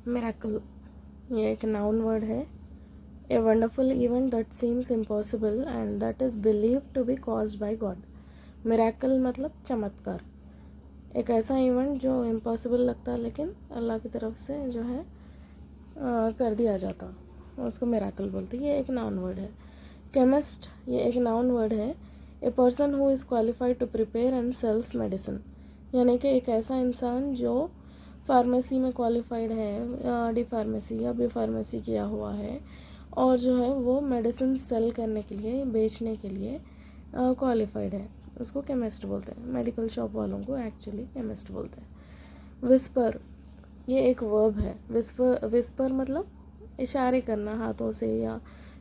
Miracle, ये एक noun word है. A wonderful event that seems impossible and that is believed to be caused by God. Miracle मतलब चमत्कार. एक ऐसा इवेंट जो इम्पॉसिबल लगता है लेकिन अल्लाह की तरफ से जो है कर दिया जाता, उसको मिरेकल बोलते हैं. ये एक नाउन वर्ड है. केमिस्ट, ये एक नाउन वर्ड है. A person who is qualified to prepare and sells medicine, यानी कि एक ऐसा इंसान जो फार्मेसी में क्वालिफाइड है, डी फार्मेसी या बी फार्मेसी किया हुआ है और जो है वो मेडिसिन सेल करने के लिए, बेचने के लिए क्वालिफाइड है, उसको केमिस्ट बोलते हैं. मेडिकल शॉप वालों को एक्चुअली केमिस्ट बोलते हैं. विस्पर, ये एक वर्ब है. विस्पर मतलब इशारे करना हाथों से या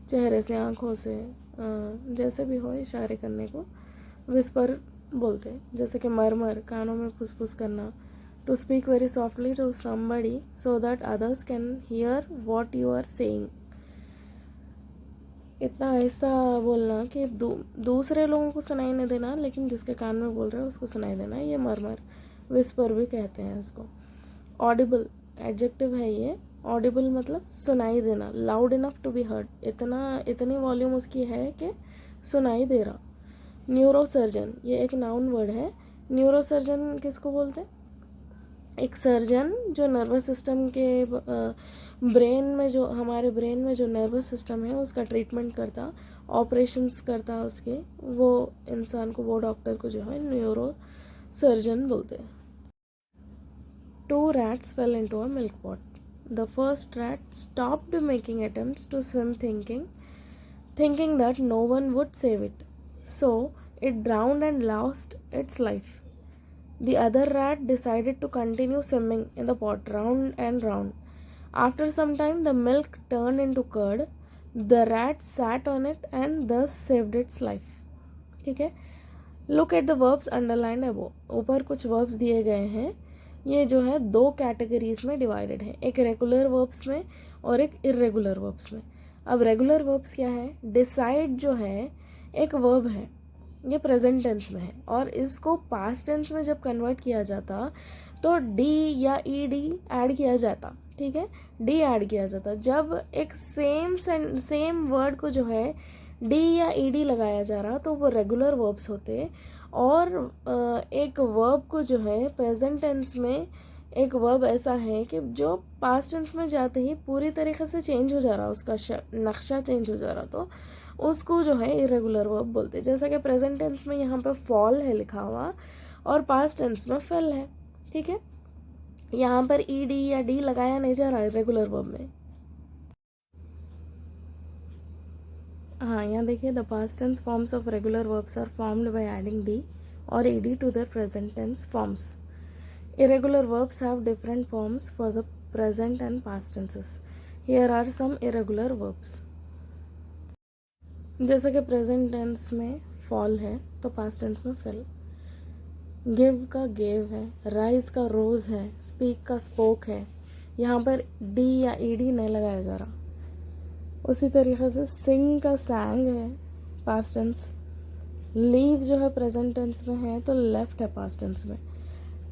चेहरे से, आँखों से, जैसे भी हो इशारे करने को विस्पर बोलते हैं. जैसे कि मरमर, कानों में फुसफुस करना. To speak very softly to somebody so that others can hear what you are saying. इतना ऐसा बोलना कि दूसरे लोगों को सुनाई नहीं देना लेकिन जिसके कान में बोल रहे हो उसको सुनाई देना, ये मरमर, विस्पर भी कहते हैं इसको. ऑडिबल एडजेक्टिव है ये. ऑडिबल मतलब सुनाई देना, loud enough to be heard, इतनी वॉल्यूम उसकी है कि सुनाई दे रहा. न्यूरोसर्जन, ये एक नाउन वर्ड है. न्यूरोसर्जन किसको बोलते हैं? एक सर्जन जो नर्वस सिस्टम के ब्रेन में, जो हमारे ब्रेन में जो नर्वस सिस्टम है उसका ट्रीटमेंट करता, ऑपरेशंस करता उसके, वो इंसान को, वो डॉक्टर को जो है न्यूरो सर्जन बोलते हैं. Two rats fell into a milk pot. The first rat stopped making attempts to swim, thinking that no one would save it. So it drowned and lost its life. The other rat decided to continue swimming in the pot round and round. After some time, the milk turned into curd. The rat sat on it and thus saved its life. ठीक है. Look at the verbs underlined above. ऊपर कुछ verbs दिए गए हैं. ये जो है दो कैटेगरीज में डिवाइडेड है, एक रेगुलर वर्ब्स में और एक इरेगुलर वर्ब्स में. अब रेगुलर वर्ब्स क्या है? डिसाइड जो है एक वर्ब है, ये प्रेजेंट टेंस में है और इसको पास्ट टेंस में जब कन्वर्ट किया जाता तो डी या ई डी ऐड किया जाता. ठीक है, डी ऐड किया जाता. जब एक सेम वर्ड को जो है डी या ई डी लगाया जा रहा तो वो रेगुलर वर्ब्स होते. और एक वर्ब को जो है प्रेजेंट टेंस में एक वर्ब ऐसा है कि जो पास्ट टेंस में जाते ही पूरी तरीके से चेंज हो जा रहा, उसका नक्शा चेंज हो जा रहा, तो उसको जो है इरेगुलर वर्ब बोलते. जैसा कि प्रेजेंट टेंस में यहाँ पे फॉल है लिखा हुआ और पास्ट टेंस में फेल है. ठीक है, यहाँ पर ई डी या डी लगाया नहीं जा रहा इरेगुलर वर्ब में. हाँ, यहाँ देखिए, the past tense forms of regular verbs are formed by adding D और E D to their present tense forms. Irregular verbs have different forms for the present and past tenses. Here are some irregular verbs. जैसे कि present tense में fall है तो past tense में fail. Give का gave है, rise का रोज है, स्पीक का स्पोक है. यहाँ पर डी या ई डी नहीं लगाया जा रहा. उसी तरीके से सिंग का सैंग है पास्ट टेंस. लीव जो है प्रेजेंट टेंस में है तो लेफ्ट है पास्ट टेंस में.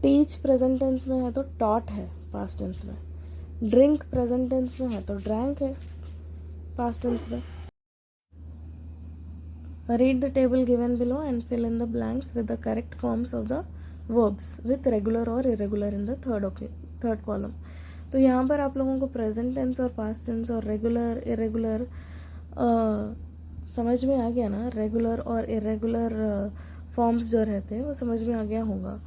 टीच प्रेजेंट टेंस में है तो टॉट है पास्ट टेंस में. ड्रिंक प्रेजेंट टेंस में है तो ड्रैंक है पास्ट टेंस में. Read the table given below and fill in the blanks with the correct forms of the verbs with regular और irregular in the third column. तो यहाँ पर आप लोगों को प्रेजेंट टेंस और पास्ट टेंस और रेगुलर इरेगुलर समझ में आ गया ना. रेगुलर और इरेगुलर फॉर्म्स जो रहते हैं वो समझ में आ गया होगा.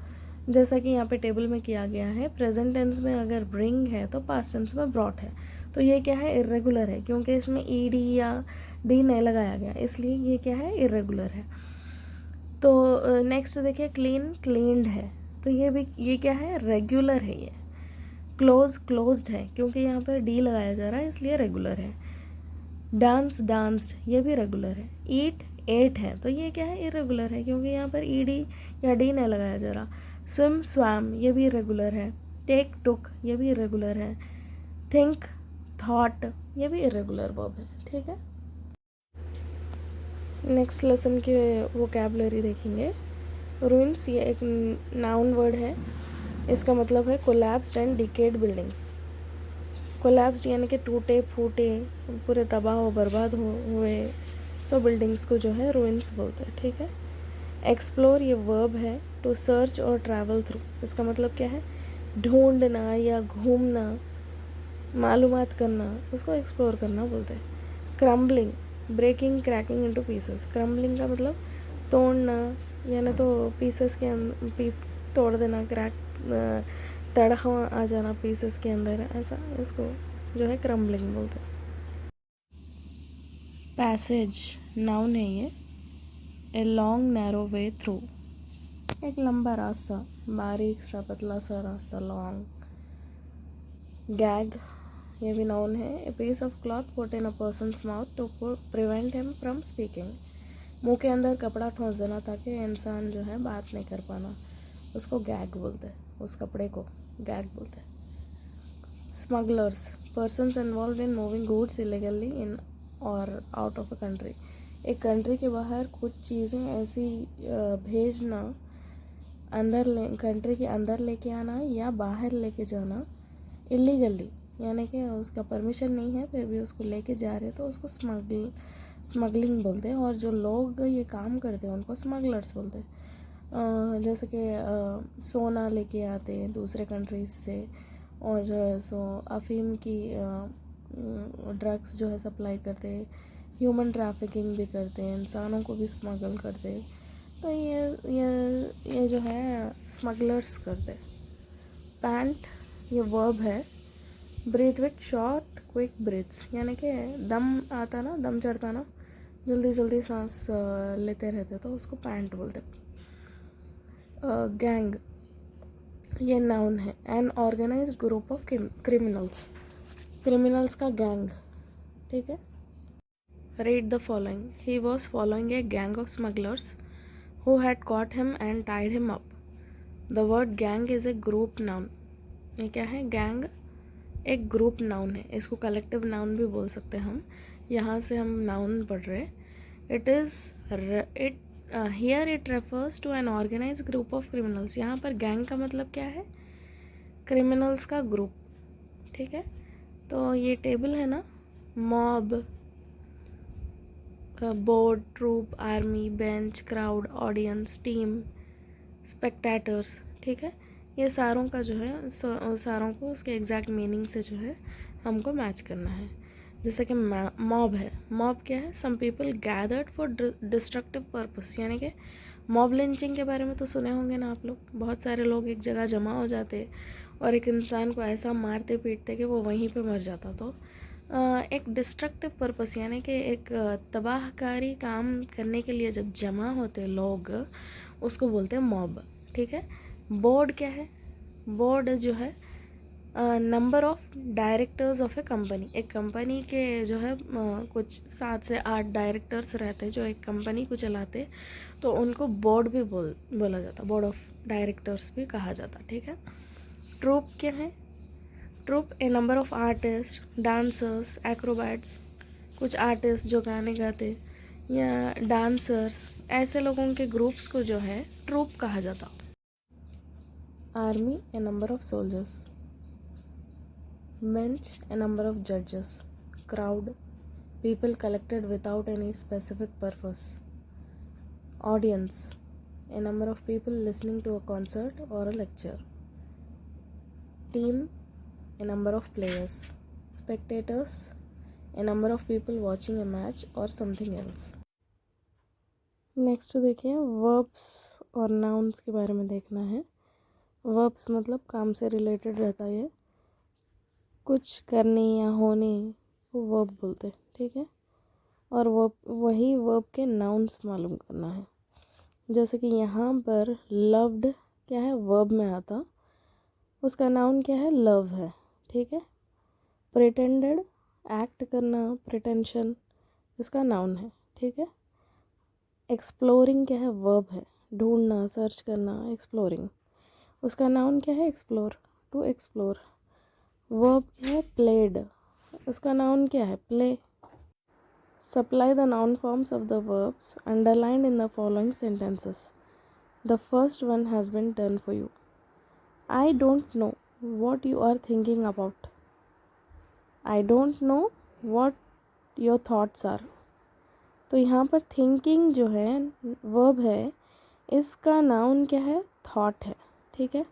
जैसा कि यहाँ पे टेबल में किया गया है, प्रेजेंट टेंस में अगर ब्रिंग है तो पास्ट टेंस में ब्रॉट है. तो ये क्या है? इरेगुलर है, क्योंकि इसमें ई डी या डी नहीं लगाया गया, इसलिए ये क्या है? इरेगुलर है. तो नेक्स्ट देखिए, क्लीन क्लीन्ड है, तो ये क्या है? रेगुलर है. ये क्लोज क्लोज्ड है, क्योंकि यहाँ पर डी लगाया जा रहा है इसलिए रेगुलर है. डांस डांस्ड, ये भी रेगुलर है. ईट एट है, तो ये क्या है? इरेगुलर है, क्योंकि यहाँ पर ई डी या डी नहीं लगाया जा रहा. स्विम स्वैम, ये भी इरेगुलर है. टेक टुक, ये भी इरेगुलर है. थिंक थॉट, ये भी इरेगुलर वर्ब है. ठीक है, नेक्स्ट लेसन के वोकैबुलरी देखेंगे. रूइंस, ये एक नाउन वर्ड है. इसका मतलब है collapsed and decade buildings. Collapsed यानी कि टूटे फूटे, पूरे तबाह व बर्बाद हुए सो बिल्डिंग्स को जो है रूइंस बोलते हैं, ठीक है। एक्सप्लोर ये वर्ब है, टू सर्च और ट्रैवल थ्रू, इसका मतलब क्या है, ढूंढना या घूमना, मालूमात करना, उसको एक्सप्लोर करना बोलते हैं। Crumbling, breaking cracking into pieces, crumbling का मतलब तोड़ना, यानी तो पीसेस के पीस तोड़ देना, क्रैक तड़का आ जाना पीसेस के अंदर, ऐसा इसको जो है क्रम्बलिंग बोलते हैं। पैसेज नाउन है ये, a long narrow way through, एक लंबा रास्ता, बारीक सा पतला सा रास्ता, लॉन्ग। गैग ये भी नाउन है, a piece of cloth put in a person's mouth to prevent him from speaking, मुंह के अंदर कपड़ा ठोंस देना ताकि इंसान जो है बात नहीं कर पाना, उसको गैग बोलते हैं, उस कपड़े को गैग बोलते हैं। Smugglers, persons involved in moving goods illegally in और आउट ऑफ अ कंट्री, एक कंट्री के बाहर कुछ चीज़ें ऐसी भेजना, कंट्री के अंदर लेके आना या बाहर लेके जाना इलीगली, यानी कि उसका परमिशन नहीं है फिर भी उसको लेके जा रहे हैं तो उसको स्मगलिंग बोलते हैं। और जो लोग ये काम करते हैं उनको स्मगलर्स बोलते हैं। जैसे कि सोना लेके आते हैं दूसरे कंट्रीज से, और जो है सो अफीम की ड्रग्स जो है सप्लाई करते हैं, ह्यूमन ट्रैफिकिंग भी करते हैं, इंसानों को भी स्मगल करते हैं, तो ये जो है स्मगलर्स करते हैं। पैंट ये वर्ब है, breathe with short quick breaths, यानी कि दम आता ना, दम चढ़ता ना, जल्दी जल्दी सांस लेते रहते तो उसको पैंट बोलते। गैंग ये नाउन है, an organised group of criminals, criminals का गैंग, ठीक है। Read the following, he was following a gang of smugglers who had caught him and tied him up. The word gang is a group noun. ये क्या है, gang एक group noun है, इसको collective noun भी बोल सकते हैं हम, यहाँ से हम नाउन पढ़ रहे। It here it refers to an organise group of criminals, यहाँ पर गैंग का मतलब क्या है, क्रिमिनल्स का ग्रुप, ठीक है। तो ये टेबल है ना, mob, board, troop, army, bench, crowd, audience, team, spectators, ठीक है। ये सारों का जो है सारों को उसके एग्जैक्ट मीनिंग से जो है हमको मैच करना है। जैसे कि मॉब है, मॉब क्या है, some people gathered for destructive purpose, यानी कि मॉब लिंचिंग के बारे में तो सुने होंगे ना आप लोग, बहुत सारे लोग एक जगह जमा हो जाते और एक इंसान को ऐसा मारते पीटते कि वो वहीं पे मर जाता। तो एक डिस्ट्रक्टिव पर्पस यानी कि एक तबाहकारी काम करने के लिए जब जमा होते लोग, उसको बोलते हैं मॉब, ठीक है। बोर्ड क्या है, बोर्ड जो है number of directors of A company, एक कंपनी के जो है कुछ 7 से 8 डायरेक्टर्स रहते हैं जो एक कंपनी को चलाते, तो उनको बोर्ड भी बोला जाता, बोर्ड ऑफ डायरेक्टर्स भी कहा जाता, ठीक है। ट्रूप क्या है, troop a number of artist, dancers, acrobats, कुछ आर्टिस्ट जो गाने गाते या डांसर्स, ऐसे लोगों के ग्रुप्स को जो है ट्रूप कहा जाता। Army A number of soldiers, bench A number of जजेस, crowd people collected without any specific purpose, audience a number of people listening to a concert or a lecture, team a number of players, spectators a number of people watching a match or something else। Next देखिए verbs और nouns के बारे में देखना है। Verbs मतलब काम से रिलेटेड रहता है, कुछ करने या होने को वर्ब बोलते हैं, ठीक है। और वही वर्ब के नाउन्स मालूम करना है। जैसे कि यहाँ पर लव्ड क्या है, वर्ब में आता, उसका नाउन क्या है, लव है, ठीक है। प्रिटेंडेड एक्ट करना, प्रिटेंशन, इसका नाउन है, ठीक है। एक्सप्लोरिंग क्या है, वर्ब है, ढूंढना, सर्च करना, एक्सप्लोरिंग, उसका नाउन क्या है, एक्सप्लोर, टू एक्सप्लोर। वर्ब क्या है, प्लेड, उसका नाउन क्या है, play. Supply the noun forms of the verbs underlined in the following sentences. The first one has been done for you. I don't know what you are thinking about. I don't know what your thoughts are. तो यहाँ पर thinking जो है verb है, इसका noun क्या है, thought है, ठीक है।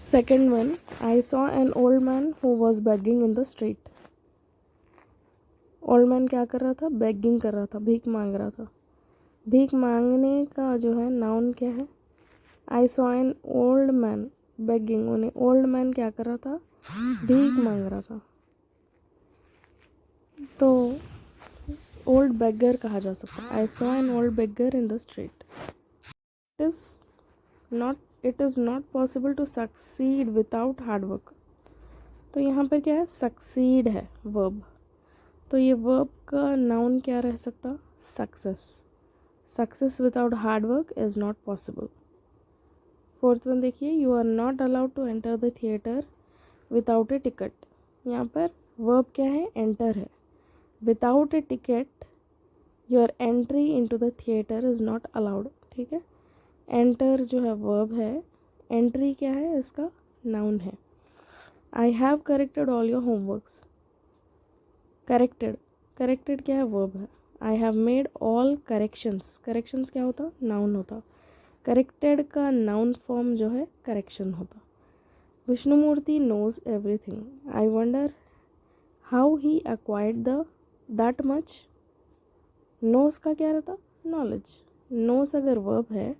Second one, I saw an old man who was begging in the street. Old man क्या कर रहा था, बेगिंग कर रहा था, भीख मांग रहा था। भीख मांगने का जो है नाउन क्या है, I saw an old man begging. उन्हें ओल्ड मैन क्या कर रहा था, भीख मांग रहा था, तो ओल्ड बेगर कहा जा सकता है। I saw an old beggar in the street. It is not possible to succeed without hard work. तो यहाँ पर क्या है, सक्सीड है वर्ब, तो ये वर्ब का नाउन क्या रह सकता, success. Success without hard work is not possible. Fourth one देखिए, you are not allowed to enter the theatre without a ticket. यहाँ पर वर्ब क्या है, एंटर है। Without a ticket your entry into the theatre is not allowed, ठीक है। Enter जो है वर्ब है, एंट्री क्या है, इसका नाउन है। I have corrected all your homeworks. Corrected क्या है, वर्ब है। I have made all corrections. Corrections क्या होता, नाउन होता। करेक्टेड का नाउन फॉर्म जो है करेक्शन होता। Vishnumurthy knows everything. I wonder how he acquired that much. Knows का क्या रहता, नॉलेज। नोज अगर वर्ब है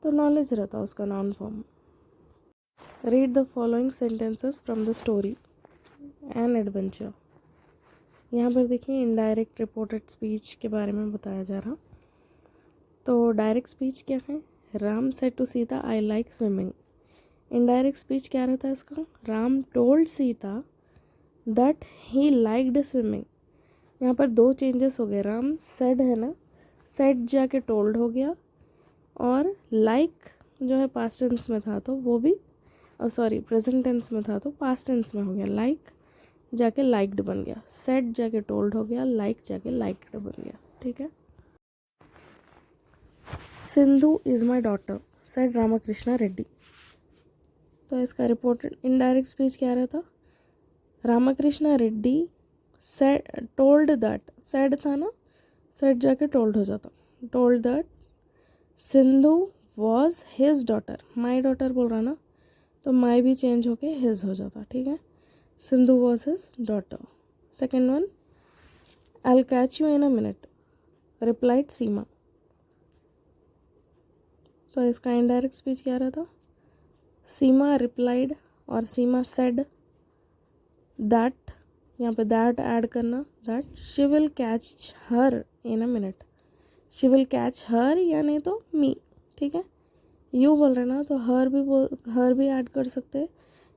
तो नॉलेज रहता उसका noun form. Read the following sentences from the story an adventure. यहाँ पर देखिए इनडायरेक्ट रिपोर्टेड स्पीच के बारे में बताया जा रहा। तो डायरेक्ट स्पीच क्या है, Ram said to Sita I like swimming. Indirect speech क्या रहता है इसका, Ram told Sita that he liked swimming. यहाँ पर दो चेंजेस हो गए, राम सेड है ना, सेड जाके टोल्ड हो गया, और लाइक जो है पास्ट टेंस में था तो वो भी प्रेजेंट टेंस में था तो पास्ट टेंस में हो गया। लाइक जाके लाइक्ड बन गया, सेड जाके टोल्ड हो गया, लाइक जाके लाइक्ड बन गया, ठीक है। Sindhu is my daughter said Ramakrishna Reddy. तो इसका रिपोर्टेड इनडायरेक्ट स्पीच क्या रहता, Ramakrishna Reddy said told that, said था ना, सेड जाके टोल्ड हो जाता, told that Sindhu was his daughter. My daughter बोल रहा ना, तो माई भी चेंज होके हिज हो जाता, ठीक है। Sindhu was his daughter. Second one, I will catch you in a minute replied Seema. तो इसका इनडायरेक्ट स्पीच क्या रहता, सीमा रिप्लाइड और सीमा सेड दैट, यहाँ पे दैट ऐड करना, that she will catch her in a minute. She will catch her या नहीं तो मी, ठीक है। यू बोल रहे ना तो हर भी ऐड कर सकते,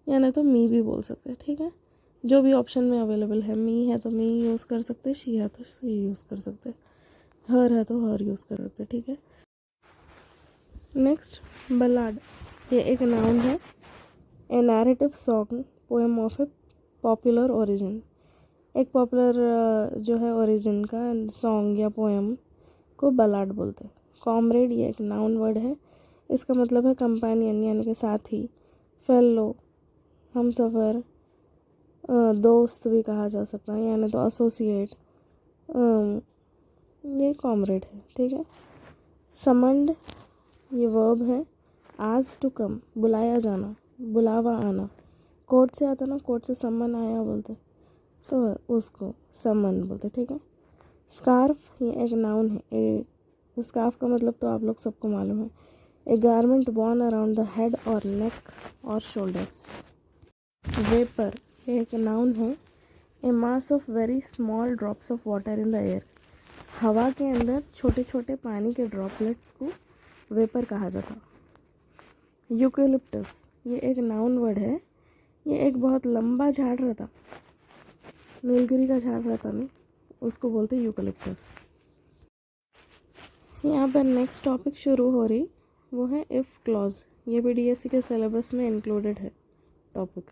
या नहीं तो मी भी बोल सकते, ठीक है। जो भी ऑप्शन में अवेलेबल है, मी है तो मी यूज़ कर सकते, शी है तो शी यूज़ कर सकते, हर है तो हर यूज़ कर सकते, ठीक है। नेक्स्ट, बलाड, ये एक नाउन है। A narrative song poem of a popular origin. एक पॉपुलर जो है ओरिजिन का सॉन्ग या पोएम को बलाड बोलते हैं। कॉमरेड, ये एक नाउन वर्ड है, इसका मतलब है कंपेनियन यानी कि साथी, फेलो हमसफ़र, दोस्त भी कहा जा सकता है, यानी तो एसोसिएट, ये कॉमरेड है, ठीक है। समंड, ये वर्ब है। आज टू कम, बुलाया जाना, बुलावा आना। कोर्ट से आता ना, कोर्ट से समन आया बोलते तो उसको समन बोलते, ठीक है। स्कार्फ, ये एक नाउन है। स्कार्फ का मतलब तो आप लोग सबको मालूम है, a garment worn around the head और नेक और शोल्डर्स। वेपर, ये एक नाउन है। A mass of very small drops of water in the air. हवा के अंदर छोटे छोटे पानी के ड्रॉपलेट्स को वेपर कहा जाता। यूकेलिप्टस, ये एक नाउन वर्ड है। ये एक बहुत लंबा झाड़ रहता, नीलगिरी का झाड़ रहता नहीं, उसको बोलते यूकेलिप्टस। यहाँ पर नेक्स्ट टॉपिक शुरू हो रही, वो है इफ़ क्लॉज। ये भी डीएससी के सिलेबस में इंक्लूडेड है टॉपिक।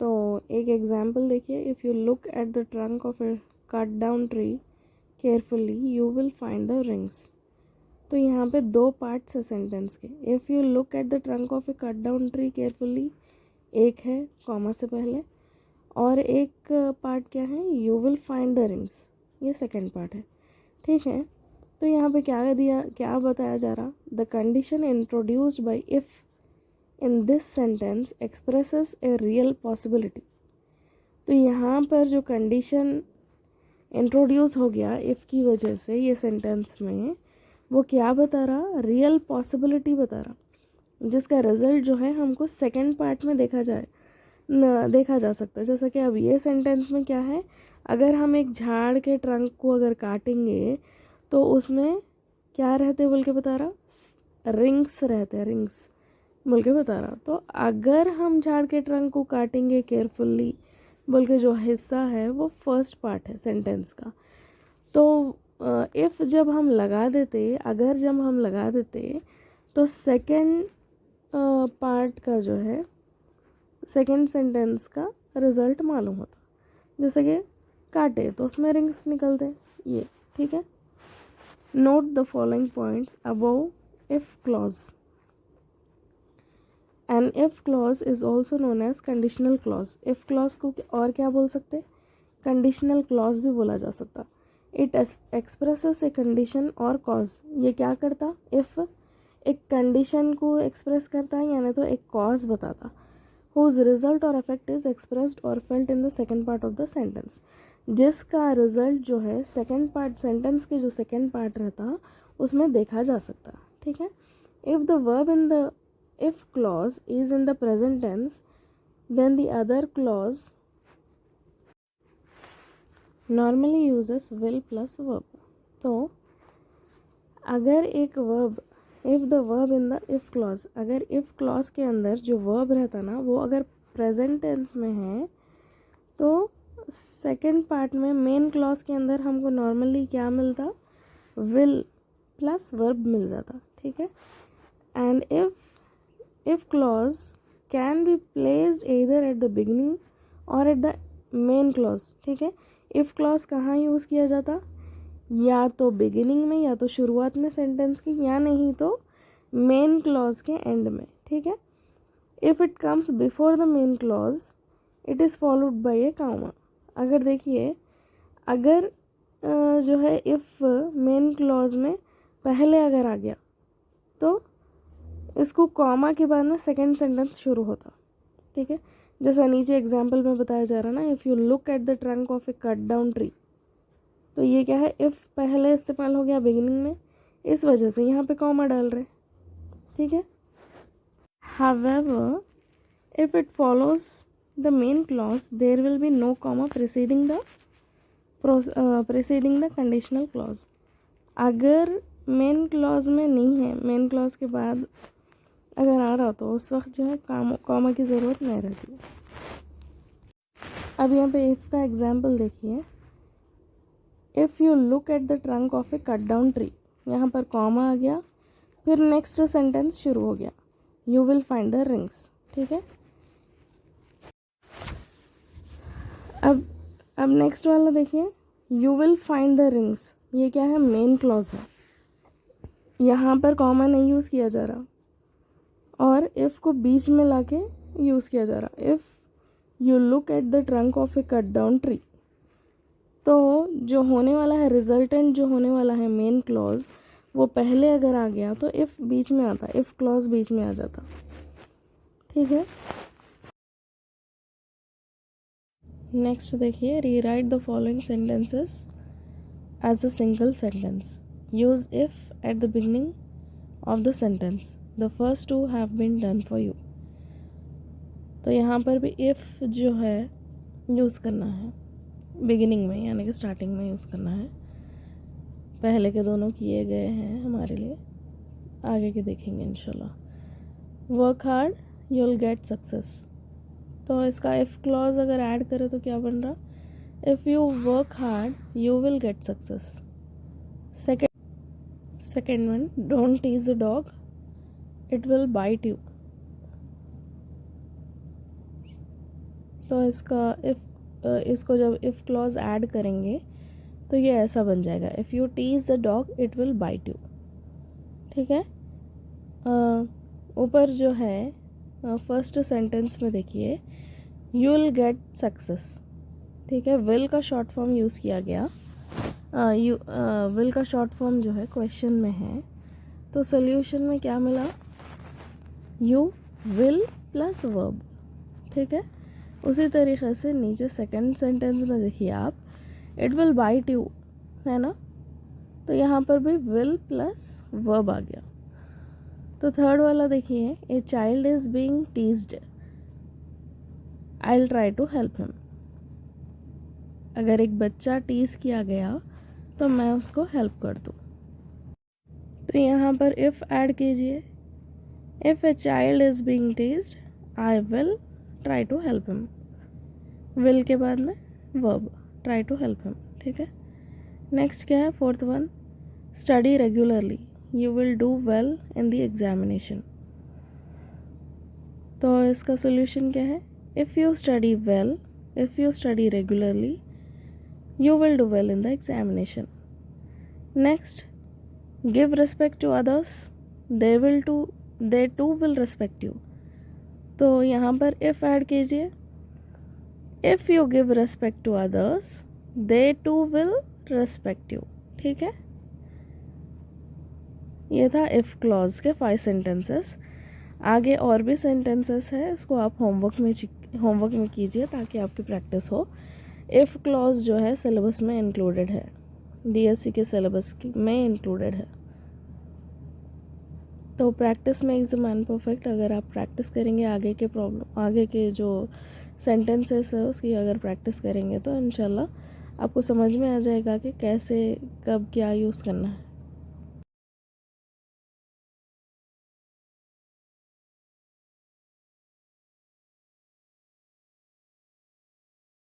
तो एक एग्जाम्पल देखिए, if you look at the trunk of A cut down tree carefully you will find the rings. तो यहाँ पे दो पार्ट्स है सेंटेंस के। If you look at the trunk of A cut down tree carefully एक है comma से पहले, और एक पार्ट क्या है, you will find the rings, ये सेकंड पार्ट है, ठीक है। तो यहाँ पे क्या बताया जा रहा, the condition introduced by if in this sentence expresses a real possibility. तो यहाँ पर जो कंडीशन इंट्रोड्यूस हो गया इफ़ की वजह से ये सेंटेंस में, वो क्या बता रहा, रियल पॉसिबिलिटी बता रहा, जिसका रिजल्ट जो है हमको सेकंड पार्ट में देखा जा सकता है। जैसा कि अब ये सेंटेंस में क्या है, अगर हम एक झाड़ के ट्रंक को अगर काटेंगे तो उसमें क्या रहते बोल के बता रहा, रिंग्स रहते, रिंग्स बोल के बता रहा। तो अगर हम झाड़ के ट्रंक को काटेंगे केयरफुल्ली बोल के जो हिस्सा है वो फर्स्ट पार्ट है सेंटेंस का। तो इफ़ जब हम लगा देते, अगर जब हम लगा देते तो सेकंड पार्ट का जो है, सेकंड सेंटेंस का रिजल्ट मालूम होता। जैसे कि काटे तो उसमें रिंग्स निकलते, ये ठीक है। Note the following points above if clause. An if clause is also known as conditional clause. If clause को और क्या बोल सकते, कंडीशनल क्लॉज भी बोला जा सकता। इट एक्सप्रेसेस ए कंडीशन और कॉज। ये क्या करता, इफ एक कंडीशन को एक्सप्रेस करता है यानी तो एक कॉज बताता, whose result or effect is expressed or felt in the second part of the sentence। जिसका रिजल्ट जो है सेकंड पार्ट, सेंटेंस के जो सेकंड पार्ट रहता उसमें देखा जा सकता, ठीक है। If the verb in the if clause is in the present tense then the other clause normally uses will plus verb. तो अगर एक verb, if the verb in the if clause, अगर इफ़ क्लॉज के अंदर जो verb रहता ना वो अगर प्रेजेंट टेंस में है तो सेकंड पार्ट में मेन क्लॉज के अंदर हमको नॉर्मली क्या मिलता, विल प्लस वर्ब मिल जाता, ठीक है। And if clause can be placed either eight the beginning और एट द मेन क्लॉज, ठीक है। इफ़ क्लॉज कहाँ यूज़ किया जाता, या तो बिगिनिंग में या तो शुरुआत में सेंटेंस की, या नहीं तो मेन क्लॉज के एंड में, ठीक है। If it comes before the main clause it is followed by A comma. अगर देखिए, अगर जो है इफ़ मेन क्लॉज में पहले अगर आ गया तो इसको कॉमा के बाद में सेकेंड सेंटेंस शुरू होता, ठीक है। जैसा नीचे एग्जाम्पल में बताया जा रहा ना, if you look at the trunk of A cut down tree, तो ये क्या है, इफ़ पहले इस्तेमाल हो गया बिगिनिंग में, इस वजह से यहाँ पे कॉमा डाल रहे, ठीक है। However, if it follows the main clause, there will be no comma preceding the conditional clause। अगर मेन क्लॉज में नहीं है, मेन क्लॉज के बाद अगर आ रहा तो उस वक्त जो है कॉमा की ज़रूरत नहीं रहती। अब यहाँ पे इफ़ का एग्जाम्पल देखिए, if you look at the trunk of A cut down tree, यहाँ पर कॉमा आ गया, फिर नेक्स्ट सेंटेंस शुरू हो गया, you will find the rings, ठीक है। अब नेक्स्ट वाला देखिए, you will find the rings, ये क्या है, मेन क्लॉज है, यहाँ पर कॉमा नहीं यूज़ किया जा रहा और इफ़ को बीच में लाके यूज़ किया जा रहा। If you look at the trunk of A cut down tree, तो जो होने वाला है रिजल्टेंट, जो होने वाला है मेन क्लॉज, वो पहले अगर आ गया तो इफ़ बीच में आता, इफ़ क्लॉज बीच में आ जाता, ठीक है। नेक्स्ट देखिए, rewrite the following sentences as a single sentence. Use if at the beginning of the sentence, the first two have been done for you. तो यहाँ पर भी इफ़ जो है यूज़ करना है बिगिनिंग में, यानी कि स्टार्टिंग में यूज़ करना है। पहले के दोनों किए गए हैं हमारे लिए, आगे के देखेंगे इंशाल्लाह। Work hard you will get success, तो इसका इफ़ क्लॉज अगर ऐड करें तो क्या बन रहा, if you work hard you will get success. Second one, don't tease the dog it will bite you, तो इसको जब इफ़ क्लॉज ऐड करेंगे तो ये ऐसा बन जाएगा, if you tease the dog it will bite you, ठीक है। ऊपर जो है फर्स्ट सेंटेंस में देखिए यू विल गेट सक्सेस, ठीक है। विल का शॉर्ट फॉर्म यूज़ किया गया। विल का शॉर्ट फॉर्म जो है क्वेश्चन में है, तो सोल्यूशन में क्या मिला, यू विल प्लस वर्ब, ठीक है। उसी तरीके से नीचे सेकंड सेंटेंस में देखिए आप, इट विल बाइट यू, है ना, तो यहाँ पर भी विल प्लस वर्ब आ गया। तो थर्ड वाला देखिए, a child is being teased, I will try to help him. अगर एक बच्चा टीज किया गया तो मैं उसको हेल्प कर दूँ। तो यहाँ पर इफ़ ऐड कीजिए, if a child is being teased I will try to help him, will के बाद में verb, try to help him, ठीक है। नेक्स्ट क्या है, fourth one, study regularly, you will do well in the examination. तो इसका सोल्यूशन क्या है, if you study well, if you study regularly, you will do well in the examination. Next, give respect to others, they too will respect you. तो यहाँ पर if add कीजिए, if you give respect to others, they too will respect you, ठीक है। ये था if clause के 5 sentences। आगे और भी sentences है, इसको आप होमवर्क में कीजिए ताकि आपकी प्रैक्टिस हो। इफ़ क्लॉज जो है सिलेबस में इंक्लूडेड है, डीएससी के सिलेबस में इंक्लूडेड है। तो practice makes the man perfect. अगर आप प्रैक्टिस करेंगे आगे के जो सेंटेंसेस है उसकी अगर प्रैक्टिस करेंगे तो इंशाल्लाह आपको समझ में आ जाएगा कि कैसे कब क्या यूज़ करना है।